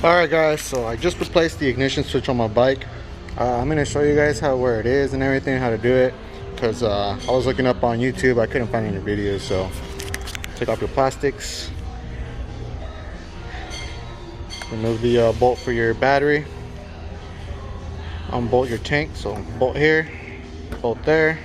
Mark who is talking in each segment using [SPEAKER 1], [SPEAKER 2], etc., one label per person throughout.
[SPEAKER 1] Alright guys, so I just replaced the ignition switch on my bike. I'm going to show you guys where it is and everything, how to do it, because I was looking up on YouTube, I couldn't find any videos. So take off your plastics, remove the bolt for your battery, unbolt your tank. So bolt here, bolt there.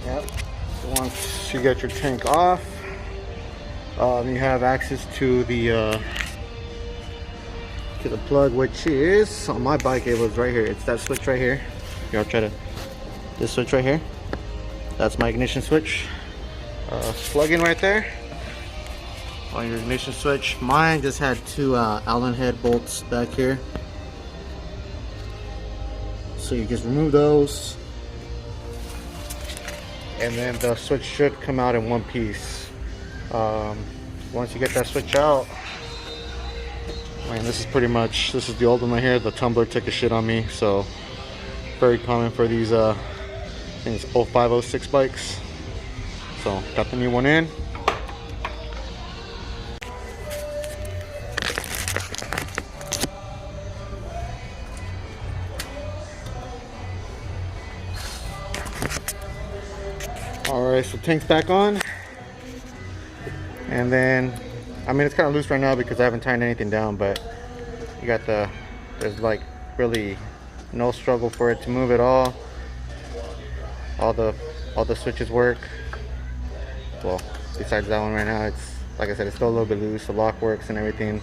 [SPEAKER 1] Yep. So once you get your tank off, you have access to the plug, which is on my bike. It was right here. It's that switch right here. Here, I'll try to. This switch right here. That's my ignition switch. Plug in right there on your ignition switch. Mine just had two Allen head bolts back here, so you just remove those. And then the switch should come out in one piece. Once you get that switch out, man, this is the old one right here. The tumbler took a shit on me, so very common for these I think it's 05, 06 bikes. So got the new one in. Alright, so tank's back on, and then I mean it's kind of loose right now because I haven't tightened anything down, but you got there's like really no struggle for it to move at all. All the switches work. Well, besides that one right now, it's like I said, it's still a little bit loose. The lock works and everything.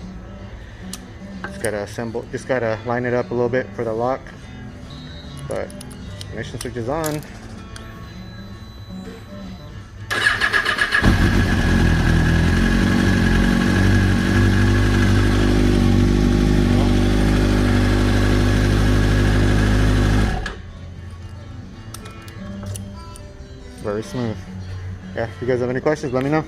[SPEAKER 1] Just gotta line it up a little bit for the lock, but ignition switch is on. Very smooth. Yeah, if you guys have any questions, let me know.